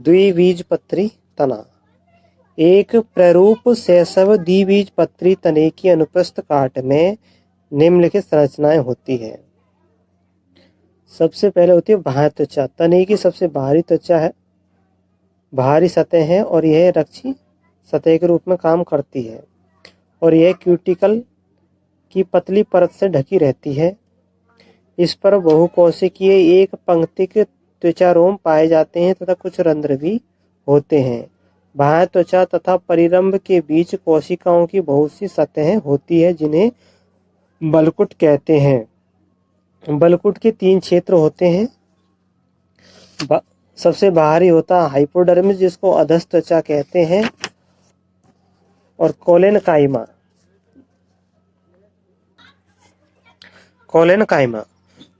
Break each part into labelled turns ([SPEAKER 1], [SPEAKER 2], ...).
[SPEAKER 1] द्विबीजपत्री तना। एक प्रारूप शैशव द्विबीजपत्री तने की अनुप्रस्थ काट में निम्नलिखित संरचनाएं होती है। सबसे पहले होती है बाह्य त्वचा। तने की सबसे बाहरी त्वचा है, बाहरी सतह है और यह रक्षी सतह के रूप में काम करती है और यह क्यूटिकल की पतली परत से ढकी रहती है। इस पर बहुकोशिकीय एक पंक्तिक त्वचारोम पाए जाते हैं तथा कुछ रंध्र भी होते हैं। बाह्य त्वचा तथा परिरंभ के बीच कोशिकाओं की बहुत सी सतहें होती है जिन्हें बलकुट कहते हैं। बलकुट के 3 क्षेत्र होते हैं। सबसे बाहरी होता है हाइपोडर्मिस जिसको अधस त्वचा कहते हैं और कोलेनकाइमा।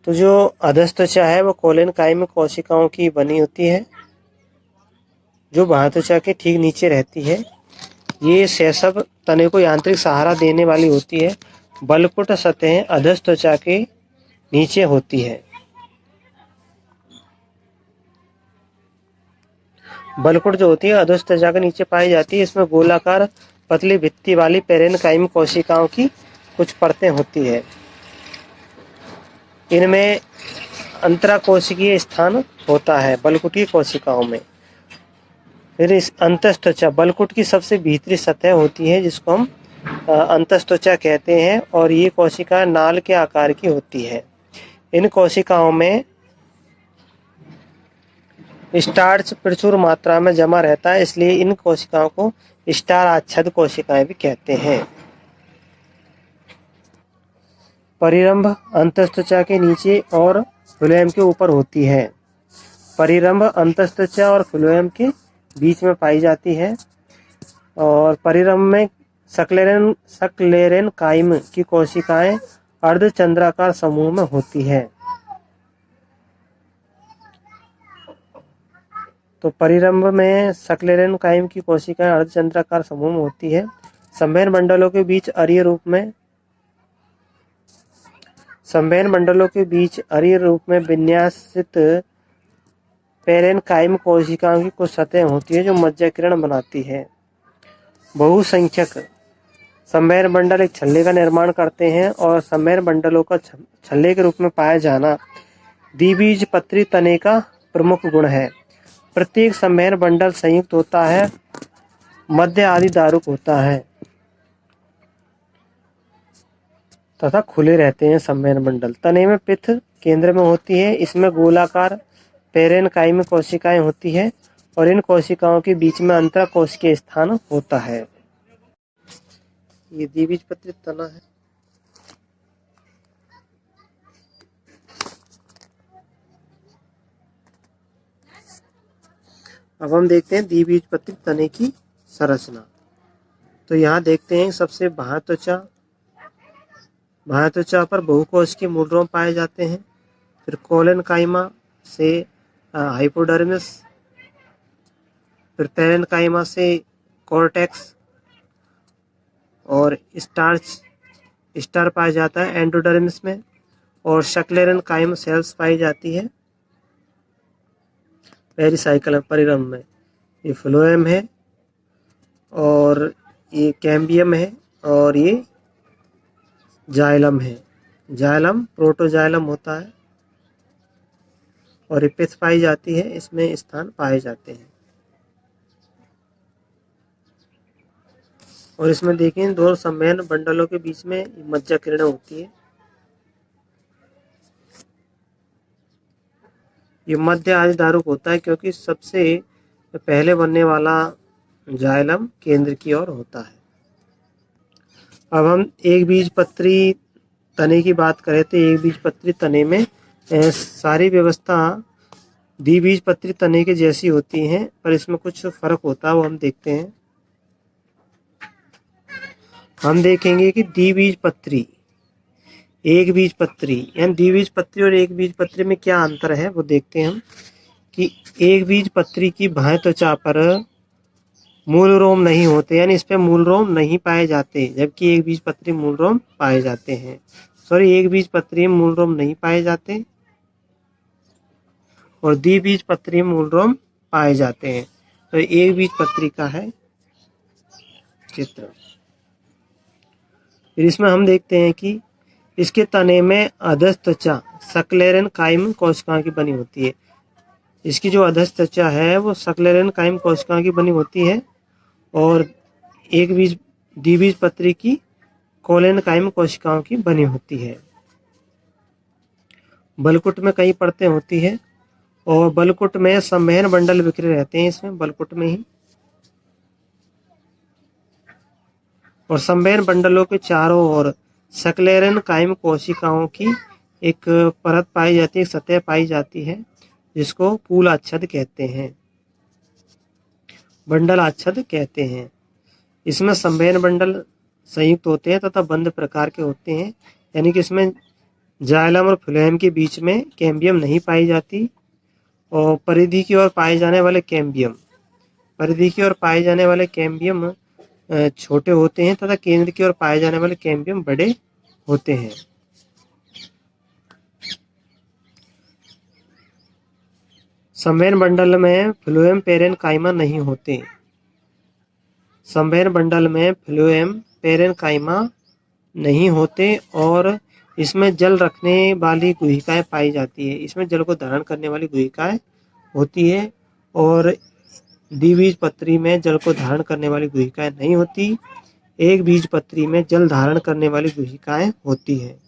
[SPEAKER 1] तो जो अधस त्वचा है वो कोलेनकाइमा कोशिकाओं की बनी होती है जो बाह्य त्वचा के ठीक नीचे रहती है। ये शैशव तने को यांत्रिक सहारा देने वाली होती है। बलकुट सतहें अधस त्वचा के नीचे होती है। बलकुट जो होती है अधस त्वचा के नीचे पाई जाती है। इसमें गोलाकार पतली भित्ति वाली पेरेनकाइम कोशिकाओं की कुछ परतें होती है। इनमें अंतराकोशिकीय स्थान होता है बलकुटी कोशिकाओं में। फिर इस अंतस्त्वचा बलकुट की सबसे भीतरी सतह होती है जिसको हम अंतस्त्वचा कहते हैं और ये कोशिका नाल के आकार की होती है। इन कोशिकाओं में स्टार्च प्रचुर मात्रा में जमा रहता है, इसलिए इन कोशिकाओं को स्टार आच्छादित कोशिकाएं भी कहते हैं। परिरंभ अंतस्त्वचा के नीचे और फ्लोएम के ऊपर होती है। परिरंभ अंतस्त्वचा और फ्लोएम के बीच में पाई जाती है और परिरंभ में सक्लेरेनकाइम की कोशिकाएं अर्धचंद्राकार समूह में होती है। तो परिरंभ में सक्लेरेनकाइम की कोशिकाएं अर्धचंद्राकार समूह में होती है। संवहन मंडलों के बीच अरीय रूप में विन्यासित पेरेनकाइम कोशिकाओं की कुछ सतह होती है जो मज्जाकिरण बनाती है। बहुसंख्यक संवहन मंडल एक छल्ले का निर्माण करते हैं और संवहन मंडलों का छल्ले के रूप में पाया जाना द्विबीजपत्री तने का प्रमुख गुण है। प्रत्येक संवहन मंडल संयुक्त होता है, मध्य आदि दारुक होता है तथा खुले रहते हैं। संवहन मंडल तने में पित्त केंद्र में होती है। इसमें गोलाकार पेरेनकाइम कोशिकाएं होती है और इन कोशिकाओं के बीच में अंतराकोशिकीय स्थान होता है। ये द्विबीजपत्री तना है। अब हम देखते हैं द्विबीजपत्री तने की संरचना। तो यहाँ देखते हैं सबसे बाह्य त्वचा पर बहुकोशिकीय मूलरोम पाए जाते हैं। फिर कोलेनकाइमा से हाइपोडर्मिस, फिर पेरेनकाइमा से कॉर्टेक्स और स्टार पाया जाता है एंडोडर्मिस में और सक्लेरेनकाइम सेल्स पाई जाती है पेरिसाइकल परिरंभ में। ये फ्लोएम है और ये कैम्बियम है और ये जाइलम है। जाइलम प्रोटोजाइलम होता है और पित्त पाई जाती है, इसमें स्थान पाए जाते हैं। और इसमें देखें 2 संवहन मंडलों के बीच में मज्जाकिरण होती है। ये मध्य आदि दारुक होता है क्योंकि सबसे पहले बनने वाला जाइलम केंद्र की ओर होता है। अब हम एक बीजपत्री तने की बात करें तो एक बीजपत्री तने में सारी व्यवस्था द्विबीजपत्री तने के जैसी होती हैं, पर इसमें कुछ फर्क होता है, वो हम देखते हैं। हम देखेंगे कि द्विबीजपत्री एक बीजपत्री यानी द्विबीजपत्री और एक बीजपत्री में क्या अंतर है वो देखते हैं हम कि एक बीजपत्री की बाह्य त्वचा पर मूल रोम नहीं होते, यानी इस पे मूल रोम नहीं पाए जाते, जबकि एक बीजपत्री मूल रोम पाए जाते हैं। एक बीजपत्री में मूल रोम नहीं पाए जाते और द्विबीजपत्री में मूल रोम पाए जाते हैं। तो एक बीज पत्री का है चित्र। फिर इसमें हम देखते हैं कि इसके तने में अधस्थ त्वचा सक्लेरन कायम कोशिकाओं की बनी होती है। इसकी जो अधस्थ त्वचा है वो सक्लेरन कायम कोशिकाओं की बनी होती है और एक बीज द्विबीजपत्री की कोलेन कायम कोशिकाओं की बनी होती है। बलकुट में कई परतें होती है और बलकुट में संवहन बंडल बिखरे रहते हैं इसमें बलकुट में ही, और संवहन बंडलों के चारों ओर सक्लेरन कायम कोशिकाओं की एक परत पाई जाती है, एक सतह पाई जाती है जिसको पूल आच्छद कहते हैं, बंडल आच्छद कहते हैं। इसमें संवहन बंडल संयुक्त होते हैं तथा बंद प्रकार के होते हैं, यानी कि इसमें जाइलम और फ्लोएम के बीच में कैम्बियम नहीं पाई जाती। और परिधि की ओर पाए जाने वाले कैम्बियम छोटे होते हैं तथा केंद्र की ओर पाए जाने वाले कैम्बियम बड़े होते हैं। संवहन बंडल में फ्लोएम पेरेनकाइमा नहीं होते। संवहन बंडल में फ्लोएम पेरेनकाइमा नहीं होते और इसमें जल रखने वाली गुहिकाएं पाई जाती है। इसमें जल को धारण करने वाली गुहिकाएं होती है और द्विबीजपत्री में जल को धारण करने वाली गुहिकाएं नहीं होती। एक बीजपत्री में जल धारण करने वाली गुहिकाएं होती है।